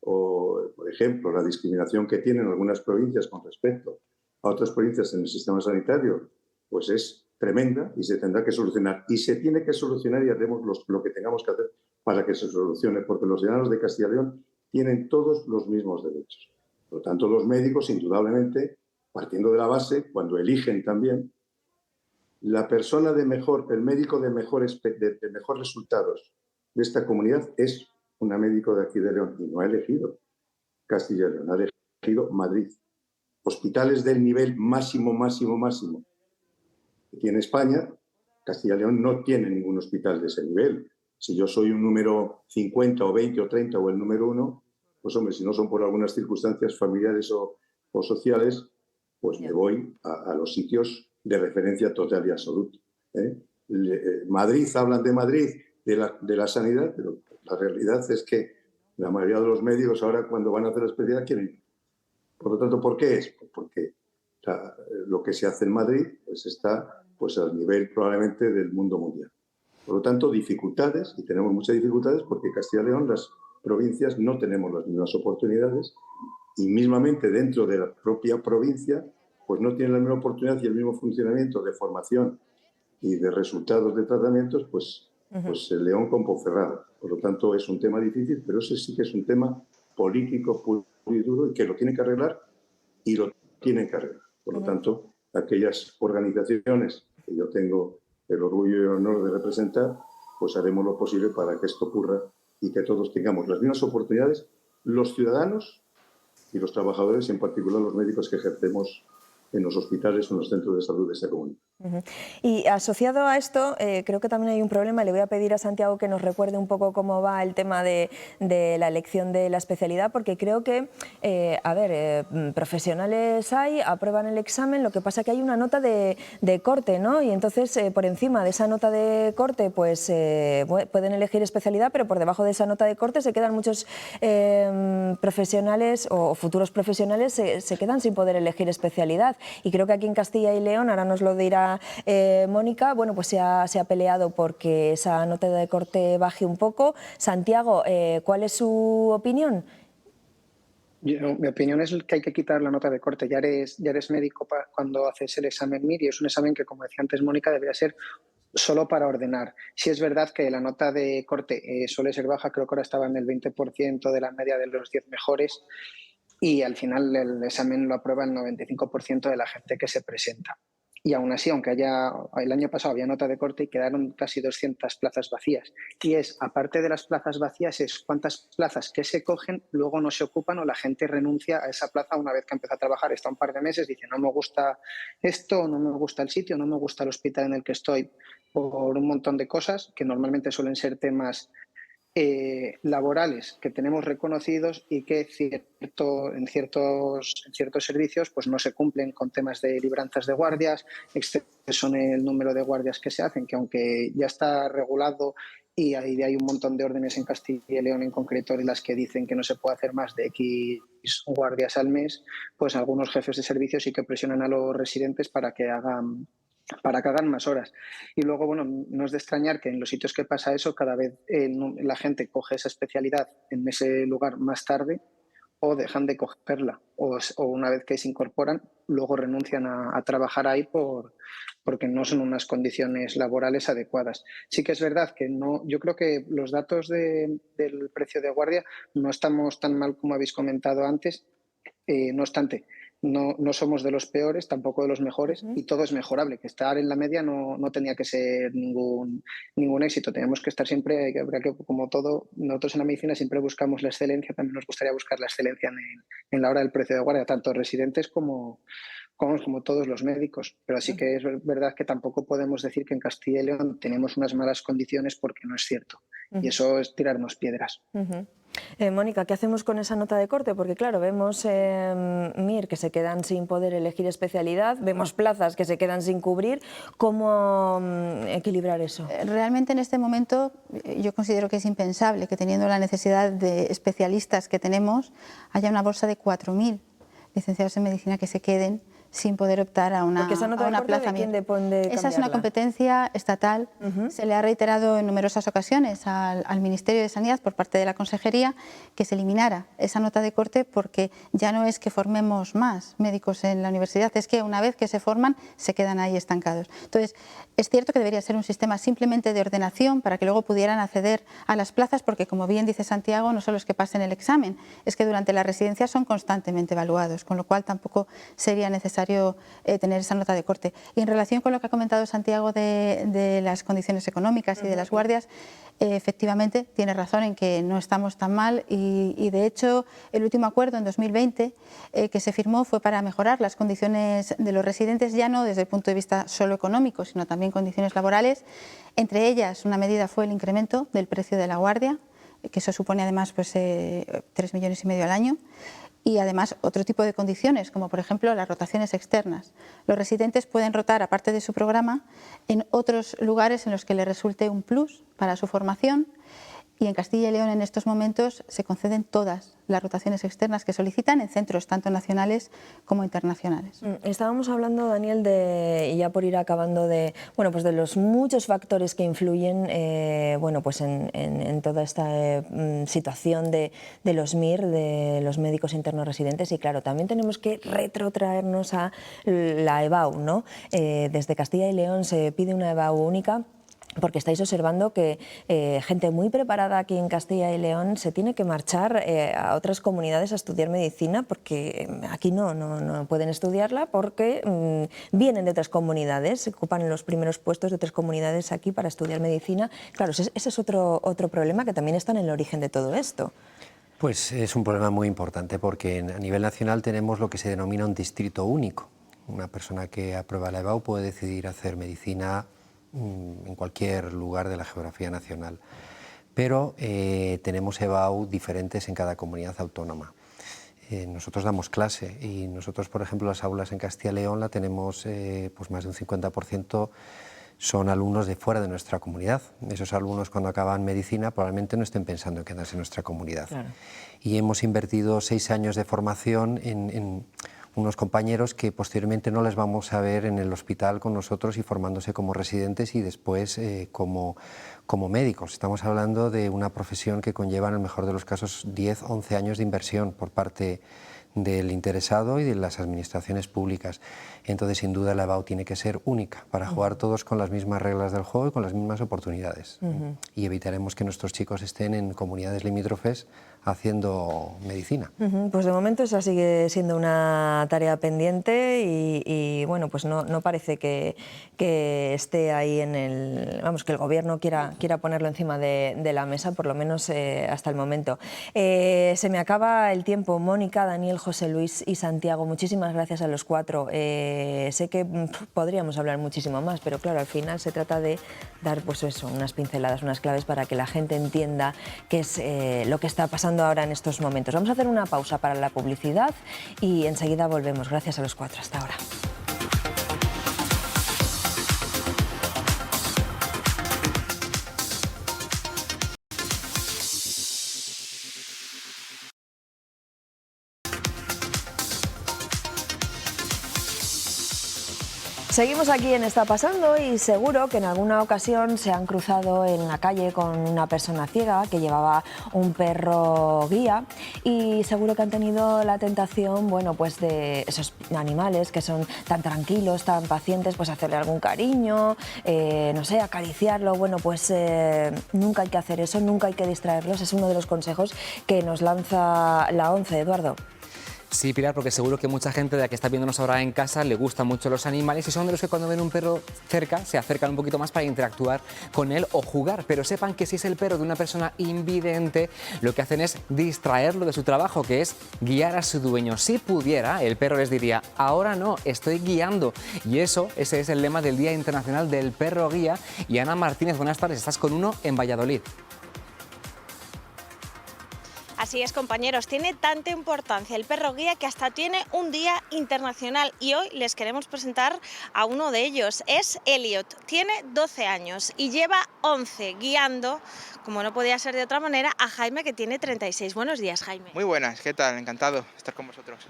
o, por ejemplo, la discriminación que tienen algunas provincias con respecto a otras provincias en el sistema sanitario, pues es tremenda y se tendrá que solucionar. Y se tiene que solucionar y haremos lo que tengamos que hacer para que se solucione, porque los ciudadanos de Castilla y León tienen todos los mismos derechos. Por lo tanto, los médicos, indudablemente, partiendo de la base, cuando eligen también, la persona el médico de mejores resultados de esta comunidad es una médico de aquí de León y no ha elegido Castilla y León, ha elegido Madrid. Hospitales del nivel máximo que tiene España, Castilla y León no tiene ningún hospital de ese nivel. Si yo soy un número 50 o 20 o 30 o el número 1, pues hombre, si no son por algunas circunstancias familiares o sociales, pues me voy a los sitios de referencia total y absoluta. Madrid, hablan de Madrid, de la sanidad, pero la realidad es que la mayoría de los médicos ahora cuando van a hacer la especialidad quieren ir. Por lo tanto, ¿por qué es? Porque lo que se hace en Madrid pues está pues, al nivel probablemente del mundo mundial. Por lo tanto, dificultades, y tenemos muchas dificultades porque Castilla y León, las provincias, no tenemos las mismas oportunidades y mismamente dentro de la propia provincia pues no tienen la misma oportunidad y el mismo funcionamiento de formación y de resultados de tratamientos, pues el León con Ponferrada. Por lo tanto, es un tema difícil, pero ese sí que es un tema político puro y duro y que lo tienen que arreglar y lo tienen que arreglar. Por lo tanto, aquellas organizaciones que yo tengo el orgullo y el honor de representar, pues haremos lo posible para que esto ocurra y que todos tengamos las mismas oportunidades, los ciudadanos y los trabajadores, en particular los médicos que ejercemos en los hospitales o en los centros de salud de esta comunidad.
Y asociado a esto, creo que también hay un problema. Le voy a pedir a Santiago que nos recuerde un poco cómo va el tema de la elección de la especialidad, porque creo que, profesionales hay, aprueban el examen, lo que pasa que hay una nota de corte, ¿no? Y entonces, por encima de esa nota de corte, pues pueden elegir especialidad, pero por debajo de esa nota de corte se quedan muchos profesionales o futuros profesionales se quedan sin poder elegir especialidad. Y creo que aquí en Castilla y León, ahora nos lo dirá Mónica, bueno, pues se ha peleado porque esa nota de corte baje un poco. Santiago, ¿cuál es su opinión?
Mi opinión es que hay que quitar la nota de corte. Ya eres médico cuando haces el examen MIR y es un examen que, como decía antes Mónica, debería ser solo para ordenar. Sí es verdad que la nota de corte suele ser baja, creo que ahora estaba en el 20% de la media de los 10 mejores y al final el examen lo aprueba el 95% de la gente que se presenta. Y aún así, aunque el año pasado había nota de corte y quedaron casi 200 plazas vacías. Y aparte de las plazas vacías, es cuántas plazas que se cogen luego no se ocupan o la gente renuncia a esa plaza una vez que empieza a trabajar. Está un par de meses, dice no me gusta esto, no me gusta el sitio, no me gusta el hospital en el que estoy, por un montón de cosas que normalmente suelen ser temas laborales que tenemos reconocidos y que en ciertos servicios pues no se cumplen con temas de libranzas de guardias, exceso en el número de guardias que se hacen, que aunque ya está regulado y hay un montón de órdenes en Castilla y León en concreto en las que dicen que no se puede hacer más de X guardias al mes, pues algunos jefes de servicio sí que presionan a los residentes para que hagan más horas. Y luego, bueno, no es de extrañar que en los sitios que pasa eso, cada vez la gente coge esa especialidad en ese lugar más tarde o dejan de cogerla. O una vez que se incorporan, luego renuncian a trabajar ahí porque no son unas condiciones laborales adecuadas. Sí que es verdad que yo creo que los datos del precio de guardia no estamos tan mal como habéis comentado antes. No obstante, no somos de los peores, tampoco de los mejores, y todo es mejorable. Que estar en la media no tenía que ser ningún éxito. Teníamos que estar siempre, como todo, nosotros en la medicina siempre buscamos la excelencia, también nos gustaría buscar la excelencia en la hora del precio de guardia, tanto residentes como todos los médicos. Pero sí que es verdad que tampoco podemos decir que en Castilla y León tenemos unas malas condiciones, porque no es cierto. Y eso es tirarnos piedras.
Mónica, ¿qué hacemos con esa nota de corte? Porque claro, vemos MIR que se quedan sin poder elegir especialidad, vemos plazas que se quedan sin cubrir. ¿Cómo equilibrar eso?
Realmente en este momento yo considero que es impensable que, teniendo la necesidad de especialistas que tenemos, haya una bolsa de 4.000 licenciados en medicina que se queden sin poder optar a una plaza.
¿De quién depende
Esa es una competencia estatal. Se le ha reiterado en numerosas ocasiones al Ministerio de Sanidad por parte de la Consejería que se eliminara esa nota de corte, porque ya no es que formemos más médicos en la universidad, es que una vez que se forman se quedan ahí estancados. Entonces, es cierto que debería ser un sistema simplemente de ordenación para que luego pudieran acceder a las plazas, porque, como bien dice Santiago, no solo es que pasen el examen, es que durante la residencia son constantemente evaluados, con lo cual tampoco sería necesario tener esa nota de corte. Y en relación con lo que ha comentado Santiago de las condiciones económicas y de las guardias, efectivamente tiene razón en que no estamos tan mal, y de hecho el último acuerdo en 2020 que se firmó fue para mejorar las condiciones de los residentes, ya no desde el punto de vista solo económico, sino también condiciones laborales. Entre ellas, una medida fue el incremento del precio de la guardia, que eso supone además 3,5 millones al año. Y además otro tipo de condiciones, como por ejemplo las rotaciones externas. Los residentes pueden rotar, aparte de su programa, en otros lugares en los que les resulte un plus para su formación, y en Castilla y León en estos momentos se conceden todas las rotaciones externas que solicitan en centros tanto nacionales como internacionales.
Estábamos hablando, Daniel, y ya por ir acabando, de los muchos factores que influyen en toda esta situación de los MIR, de los médicos internos residentes, y claro, también tenemos que retrotraernos a la EBAU, ¿no? Desde Castilla y León se pide una EBAU única, porque estáis observando que gente muy preparada aquí en Castilla y León se tiene que marchar a otras comunidades a estudiar medicina, porque aquí no pueden estudiarla, porque vienen de otras comunidades, ocupan los primeros puestos de otras comunidades aquí para estudiar medicina. Claro, ese es otro problema que también está en el origen de todo esto.
Pues es un problema muy importante, porque a nivel nacional tenemos lo que se denomina un distrito único. Una persona que aprueba la EBAU puede decidir hacer medicina en cualquier lugar de la geografía nacional, pero tenemos EBAU diferentes en cada comunidad autónoma. Nosotros damos clase, y nosotros, por ejemplo, las aulas en Castilla y León la tenemos más de un 50% son alumnos de fuera de nuestra comunidad. Esos alumnos, cuando acaban medicina, probablemente no estén pensando en quedarse en nuestra comunidad. Claro. Y hemos invertido 6 años de formación en unos compañeros que posteriormente no les vamos a ver en el hospital con nosotros y formándose como residentes y después como médicos. Estamos hablando de una profesión que conlleva, en el mejor de los casos, 10, 11 años de inversión por parte del interesado y de las administraciones públicas. Entonces, sin duda, la EBAU tiene que ser única para jugar todos con las mismas reglas del juego y con las mismas oportunidades. Y evitaremos que nuestros chicos estén en comunidades limítrofes haciendo medicina.
Pues de momento esa sigue siendo una tarea pendiente, y bueno, pues no parece que esté ahí que el gobierno quiera ponerlo encima de la mesa, por lo menos hasta el momento. Se me acaba el tiempo. Mónica, Daniel, José Luis y Santiago, muchísimas gracias a los 4. Sé que podríamos hablar muchísimo más, pero claro, al final se trata de dar unas pinceladas, unas claves para que la gente entienda qué es lo que está pasando ahora en estos momentos. Vamos a hacer una pausa para la publicidad y enseguida volvemos. Gracias a los 4. Hasta ahora. Seguimos aquí en Está Pasando, y seguro que en alguna ocasión se han cruzado en la calle con una persona ciega que llevaba un perro guía, y seguro que han tenido la tentación, de esos animales que son tan tranquilos, tan pacientes, pues hacerle algún cariño, acariciarlo. Nunca hay que hacer eso, nunca hay que distraerlos. Es uno de los consejos que nos lanza la ONCE, Eduardo.
Sí, Pilar, porque seguro que mucha gente de la que está viéndonos ahora en casa le gustan mucho los animales y son de los que cuando ven un perro cerca se acercan un poquito más para interactuar con él o jugar. Pero sepan que si es el perro de una persona invidente, lo que hacen es distraerlo de su trabajo, que es guiar a su dueño. Si pudiera, el perro les diría, ahora no, estoy guiando. Y ese es el lema del Día Internacional del Perro Guía. Y Ana Martínez, buenas tardes, estás con uno en Valladolid.
Así es, compañeros, tiene tanta importancia el perro guía que hasta tiene un día internacional y hoy les queremos presentar a uno de ellos. Es Elliot, tiene 12 años y lleva 11 guiando, como no podía ser de otra manera, a Jaime, que tiene 36. Buenos días, Jaime.
Muy buenas, ¿qué tal? Encantado de estar con vosotros.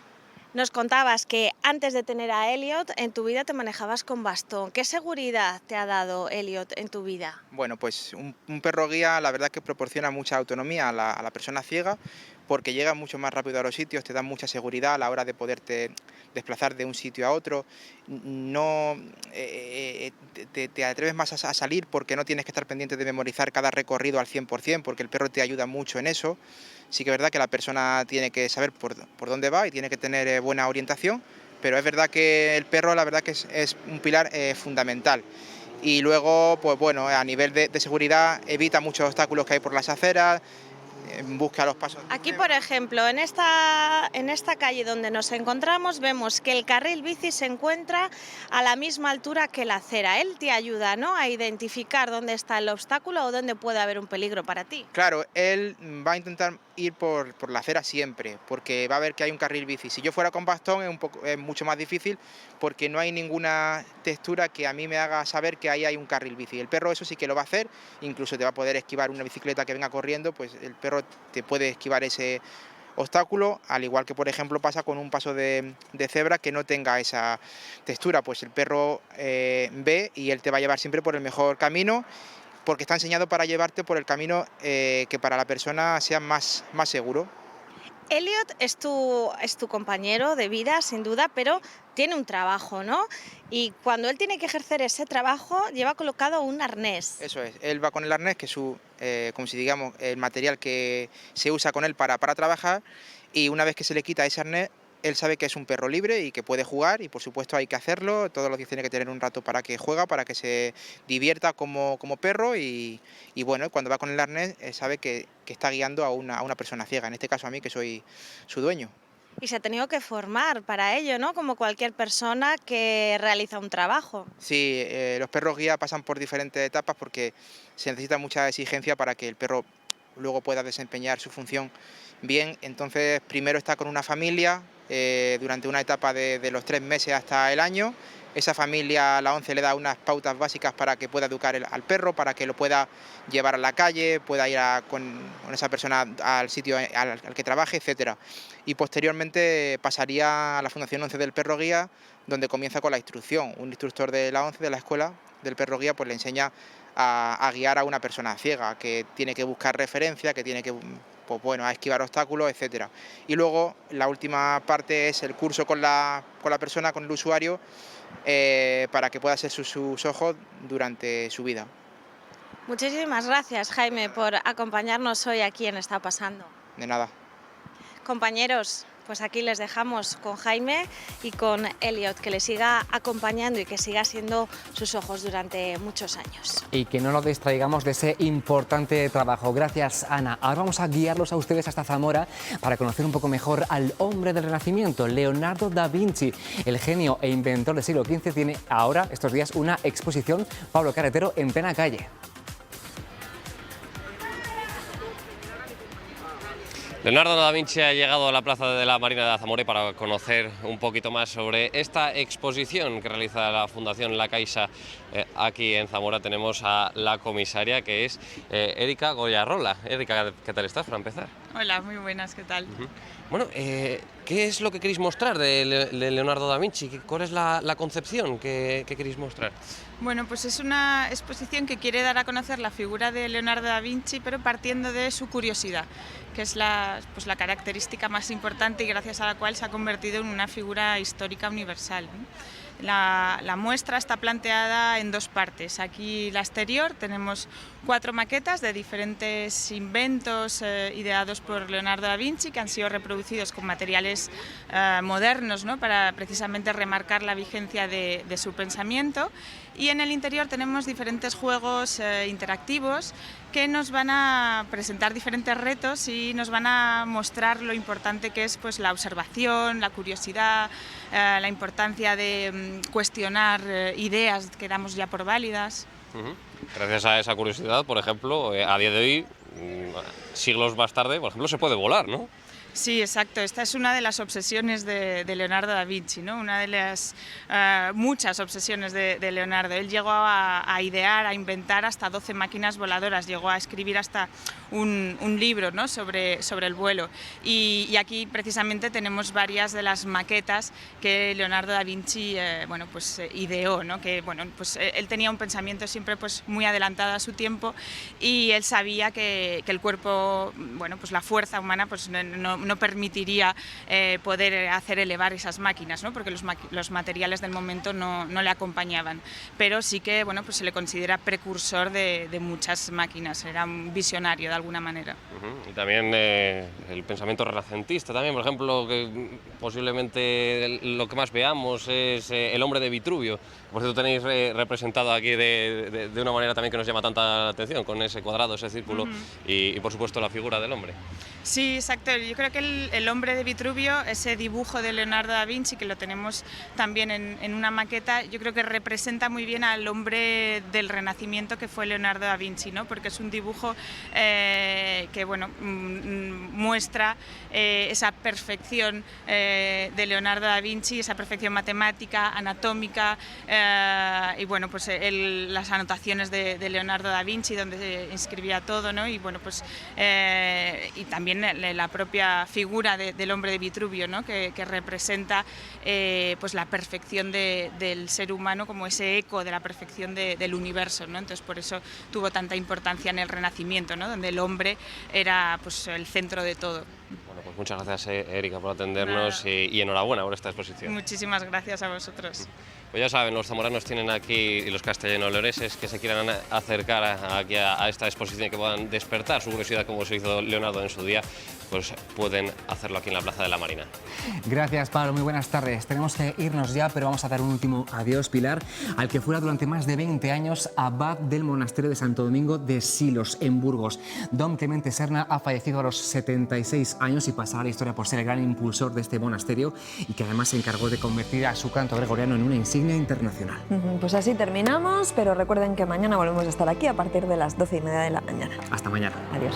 Nos contabas que antes de tener a Elliot en tu vida te manejabas con bastón. ¿Qué seguridad te ha dado Elliot en tu vida?
Bueno, pues un perro guía la verdad que proporciona mucha autonomía a la persona ciega, porque llega mucho más rápido a los sitios, te da mucha seguridad a la hora de poderte desplazar de un sitio a otro. No te atreves más a salir porque no tienes que estar pendiente de memorizar cada recorrido al 100%, porque el perro te ayuda mucho en eso. Sí que es verdad que la persona tiene que saber por dónde va y tiene que tener buena orientación, pero es verdad que el perro la verdad que es un pilar fundamental. Y luego, pues bueno, a nivel de seguridad evita muchos obstáculos que hay por las aceras, busca los pasos.
Aquí, por ejemplo, en esta calle donde nos encontramos, vemos que el carril bici se encuentra a la misma altura que la acera. Él te ayuda, ¿no?, a identificar dónde está el obstáculo o dónde puede haber un peligro para ti.
Claro, él va a intentar ir por la acera siempre, porque va a ver que hay un carril bici. Si yo fuera con bastón es mucho más difícil, porque no hay ninguna textura que a mí me haga saber que ahí hay un carril bici. El perro eso sí que lo va a hacer, incluso te va a poder esquivar una bicicleta que venga corriendo, pues el perro te puede esquivar ese obstáculo, al igual que por ejemplo pasa con un paso de cebra que no tenga esa textura, pues el perro ve y él te va a llevar siempre por el mejor camino, porque está enseñado para llevarte por el camino que para la persona sea más seguro.
Elliot es tu compañero de vida, sin duda, pero tiene un trabajo, ¿no? Y cuando él tiene que ejercer ese trabajo, lleva colocado un arnés.
Eso es, él va con el arnés, que es como si digamos, el material que se usa con él para trabajar, y una vez que se le quita ese arnés, él sabe que es un perro libre y que puede jugar, y por supuesto hay que hacerlo, todos los días tiene que tener un rato para que juega, para que se divierta como perro, y bueno, cuando va con el arnés sabe que está guiando a una persona ciega, en este caso a mí, que soy su dueño.
Y se ha tenido que formar para ello, ¿no?, como cualquier persona que realiza un trabajo.
Sí, los perros guía pasan por diferentes etapas porque se necesita mucha exigencia para que el perro luego pueda desempeñar su función bien. Entonces primero está con una familia durante una etapa de los 3 meses hasta el año. Esa familia a la 11 le da unas pautas básicas para que pueda educar al perro, para que lo pueda llevar a la calle, pueda ir con esa persona al sitio al que trabaje, etc. Y posteriormente pasaría a la Fundación 11 del Perro Guía, donde comienza con la instrucción. Un instructor de la 11 de la escuela del Perro Guía pues le enseña a guiar a una persona ciega, que tiene que buscar referencia, que tiene que a esquivar obstáculos, etc. Y luego la última parte es el curso con la persona, con el usuario, para que pueda ser sus ojos durante su vida.
Muchísimas gracias, Jaime, por acompañarnos hoy aquí en Está Pasando.
De nada.
Compañeros, pues aquí les dejamos con Jaime y con Elliot, que les siga acompañando y que siga siendo sus ojos durante muchos años.
Y que no nos distraigamos de ese importante trabajo. Gracias, Ana. Ahora vamos a guiarlos a ustedes hasta Zamora para conocer un poco mejor al hombre del Renacimiento, Leonardo da Vinci. El genio e inventor del siglo XV tiene ahora, estos días, una exposición, Pablo Carretero, en plena calle.
Leonardo da Vinci ha llegado a la Plaza de la Marina de Zamora para conocer un poquito más sobre esta exposición que realiza la Fundación La Caixa. Aquí en Zamora tenemos a la comisaria, que es Erika Goyarrola. Erika, ¿qué tal estás, para empezar?
Hola, muy buenas, ¿qué tal?
Bueno, ¿qué es lo que queréis mostrar de Leonardo da Vinci? ¿Cuál es la concepción que queréis mostrar?
Bueno, pues es una exposición que quiere dar a conocer la figura de Leonardo da Vinci, pero partiendo de su curiosidad, que es la característica más importante y gracias a la cual se ha convertido en una figura histórica universal, ¿no? La muestra está planteada en dos partes. Aquí la exterior tenemos 4 maquetas de diferentes inventos ideados por Leonardo da Vinci, que han sido reproducidos con materiales modernos, ¿no?, para precisamente remarcar la vigencia de su pensamiento. Y en el interior tenemos diferentes juegos interactivos que nos van a presentar diferentes retos y nos van a mostrar lo importante que es, pues, la observación, la curiosidad, la importancia de cuestionar ideas que damos ya por válidas.
Gracias a esa curiosidad, por ejemplo, a día de hoy, siglos más tarde, por ejemplo, se puede volar, ¿no?
Sí, exacto. Esta es una de las obsesiones de Leonardo da Vinci, ¿no? Una de las muchas obsesiones de Leonardo. Él llegó a idear, a inventar hasta 12 máquinas voladoras, llegó a escribir hasta un libro, ¿no?, sobre el vuelo. Y aquí precisamente tenemos varias de las maquetas que Leonardo da Vinci ideó, ¿no? Que, bueno, pues él tenía un pensamiento siempre, pues, muy adelantado a su tiempo, y él sabía que el cuerpo, bueno, pues la fuerza humana, pues no permitiría poder hacer elevar esas máquinas, ¿no?, porque los materiales del momento no le acompañaban, pero sí que, bueno, pues se le considera precursor de muchas máquinas, era un visionario de alguna manera.
Y también el pensamiento renacentista también, por ejemplo, que posiblemente lo que más veamos es el hombre de Vitruvio. Por cierto, tenéis representado aquí de una manera también que nos llama tanta atención, con ese cuadrado, ese círculo, y por supuesto la figura del hombre.
Sí, exacto. Yo creo que el hombre de Vitruvio, ese dibujo de Leonardo da Vinci, que lo tenemos también en una maqueta, yo creo que representa muy bien al hombre del Renacimiento que fue Leonardo da Vinci, ¿no?, porque es un dibujo que, bueno, muestra esa perfección de Leonardo da Vinci, esa perfección matemática, anatómica, y, bueno, pues las anotaciones de Leonardo da Vinci, donde se inscribía todo, ¿no?, y, bueno, pues y también la propia figura del hombre de Vitruvio, ¿no?, que representa pues la perfección del ser humano como ese eco de la perfección del universo, ¿no? Entonces, por eso tuvo tanta importancia en el Renacimiento, ¿no?, donde el hombre era, pues, el centro de todo.
Bueno, pues muchas gracias, Erika, por atendernos, y enhorabuena por esta exposición.
Muchísimas gracias a vosotros.
Pues ya saben, los zamoranos tienen aquí, y los castellano-leoneses que se quieran acercar aquí a esta exposición y que puedan despertar su curiosidad como se hizo Leonardo en su día, pues pueden hacerlo aquí en la Plaza de la Marina.
Gracias, Pablo, muy buenas tardes. Tenemos que irnos ya, pero vamos a dar un último adiós, Pilar, al que fuera durante más de 20 años abad del monasterio de Santo Domingo de Silos, en Burgos. Don Clemente Serna ha fallecido a los 76 años y pasará a la historia por ser el gran impulsor de este monasterio, y que además se encargó de convertir a su canto gregoriano en una insignia internacional.
Pues así terminamos, pero recuerden que mañana volvemos a estar aquí a partir de las 12:30 de la mañana.
Hasta mañana.
Adiós.